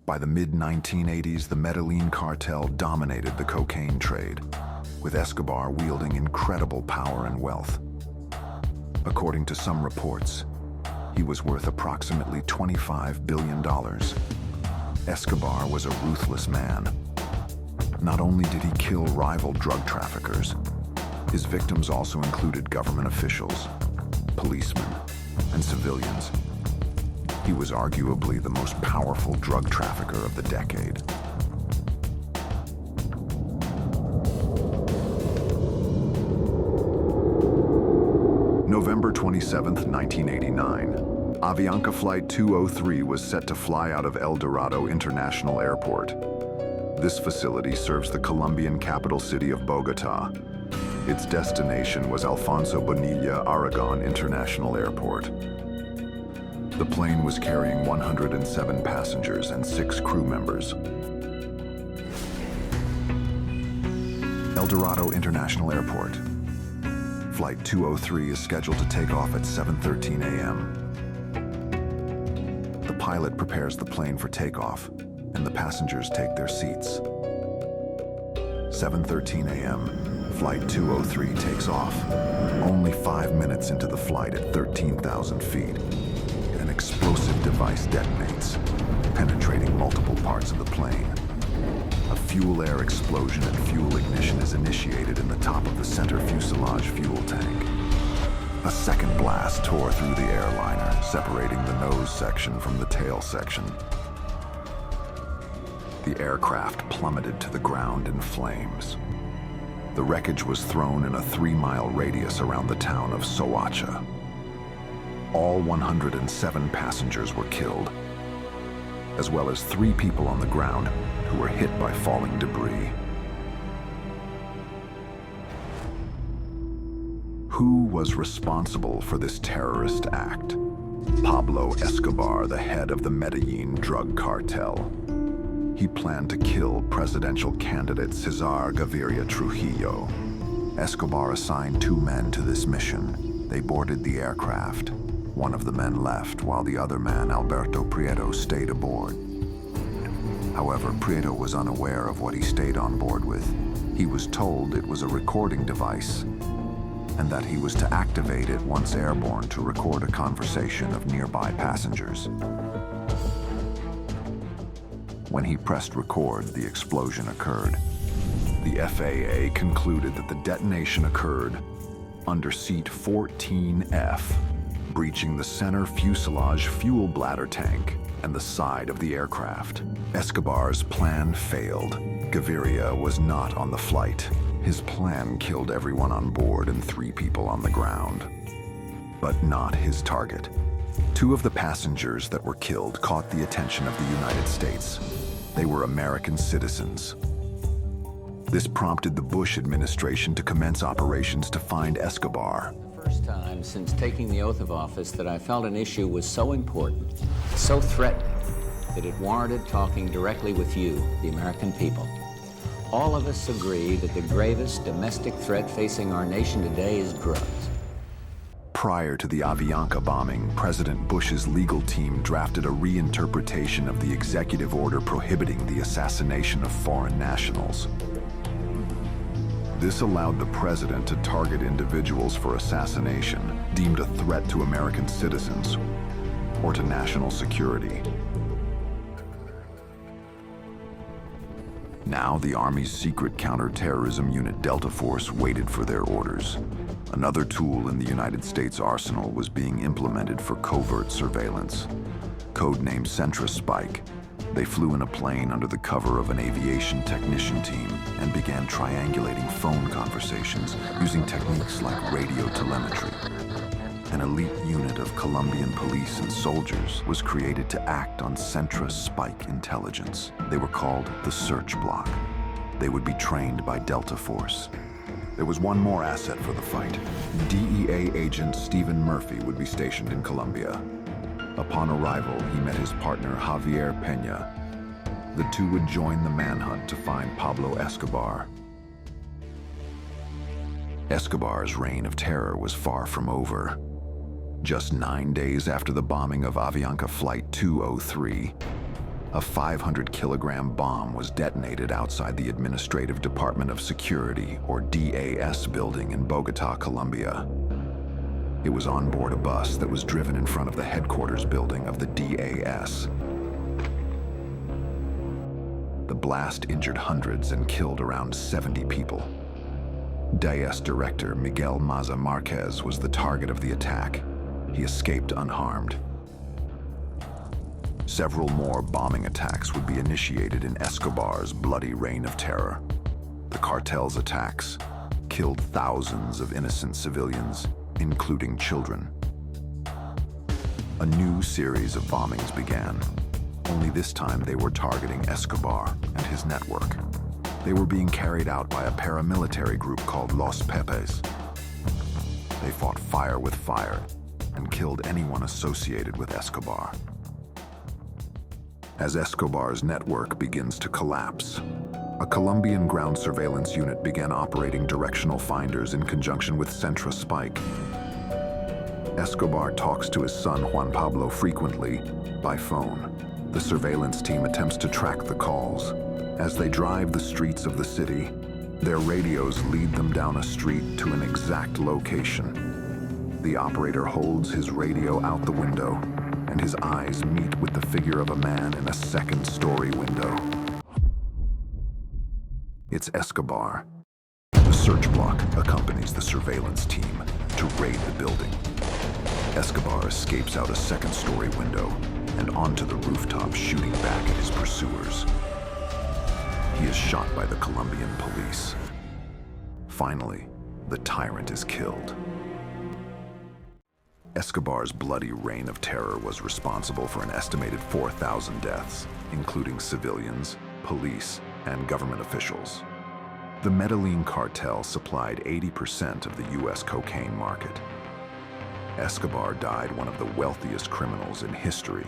By the mid-1980s, the Medellin cartel dominated the cocaine trade, with Escobar wielding incredible power and wealth. According to some reports, he was worth approximately $25 billion. Escobar was a ruthless man. Not only did he kill rival drug traffickers, his victims also included government officials, policemen, and civilians. He was arguably the most powerful drug trafficker of the decade. November 27, 1989. Avianca Flight 203 was set to fly out of El Dorado International Airport. This facility serves the Colombian capital city of Bogota. Its destination was Alfonso Bonilla Aragon International Airport. The plane was carrying 107 passengers and 6 crew members. El Dorado International Airport. Flight 203 is scheduled to take off at 7:13 a.m. The pilot prepares the plane for takeoff, and the passengers take their seats. 7:13 a.m., Flight 203 takes off. Only 5 minutes into the flight at 13,000 feet, an explosive device detonates, penetrating multiple parts of the plane. A fuel-air explosion and fuel ignition is initiated in the top of the center fuselage fuel tank. A second blast tore through the airliner, separating the nose section from the tail section. The aircraft plummeted to the ground in flames. The wreckage was thrown in a 3-mile radius around the town of Soacha. All 107 passengers were killed, as well as 3 people on the ground who were hit by falling debris. Who was responsible for this terrorist act? Pablo Escobar, the head of the Medellin drug cartel. He planned to kill presidential candidate Cesar Gaviria Trujillo. Escobar assigned 2 men to this mission. They boarded the aircraft. One of the men left, while the other man, Alberto Prieto, stayed aboard. However, Prieto was unaware of what he stayed on board with. He was told it was a recording device, and that he was to activate it once airborne to record a conversation of nearby passengers. When he pressed record, the explosion occurred. The FAA concluded that the detonation occurred under seat 14F, breaching the center fuselage fuel bladder tank and the side of the aircraft. Escobar's plan failed. Gaviria was not on the flight. His plan killed everyone on board and 3 people on the ground. But not his target. 2 of the passengers that were killed caught the attention of the United States. They were American citizens. This prompted the Bush administration to commence operations to find Escobar. First time since taking the oath of office that I felt an issue was so important, so threatening, that it warranted talking directly with you, the American people. All of us agree that the gravest domestic threat facing our nation today is drugs. Prior to the Avianca bombing, President Bush's legal team drafted a reinterpretation of the executive order prohibiting the assassination of foreign nationals. This allowed the president to target individuals for assassination deemed a threat to American citizens or to national security. Now, the Army's secret counterterrorism unit Delta Force waited for their orders. Another tool in the United States arsenal was being implemented for covert surveillance. Codenamed Centra Spike, they flew in a plane under the cover of an aviation technician team and began triangulating phone conversations using techniques like radio telemetry. An elite unit of Colombian police and soldiers was created to act on Centra Spike intelligence. They were called the Search Block. They would be trained by Delta Force. There was one more asset for the fight. DEA agent Stephen Murphy would be stationed in Colombia. Upon arrival, he met his partner Javier Peña. The 2 would join the manhunt to find Pablo Escobar. Escobar's reign of terror was far from over. Just 9 days after the bombing of Avianca Flight 203, A 500-kilogram bomb was detonated outside the Administrative Department of Security, or DAS, building in Bogota, Colombia. It was on board a bus that was driven in front of the headquarters building of the DAS. The blast injured hundreds and killed around 70 people. DAS director Miguel Maza Marquez was the target of the attack. He escaped unharmed. Several more bombing attacks would be initiated in Escobar's bloody reign of terror. The cartel's attacks killed thousands of innocent civilians, including children. A new series of bombings began. Only this time they were targeting Escobar and his network. They were being carried out by a paramilitary group called Los Pepes. They fought fire with fire and killed anyone associated with Escobar. As Escobar's network begins to collapse, a Colombian ground surveillance unit began operating directional finders in conjunction with Centra Spike. Escobar talks to his son Juan Pablo frequently by phone. The surveillance team attempts to track the calls. As they drive the streets of the city, their radios lead them down a street to an exact location. The operator holds his radio out the window, and his eyes meet with the figure of a man in a second-story window. It's Escobar. The search block accompanies the surveillance team to raid the building. Escobar escapes out a second-story window and onto the rooftop, shooting back at his pursuers. He is shot by the Colombian police. Finally, the tyrant is killed. Escobar's bloody reign of terror was responsible for an estimated 4,000 deaths, including civilians, police, and government officials. The Medellin cartel supplied 80% of the U.S. cocaine market. Escobar died one of the wealthiest criminals in history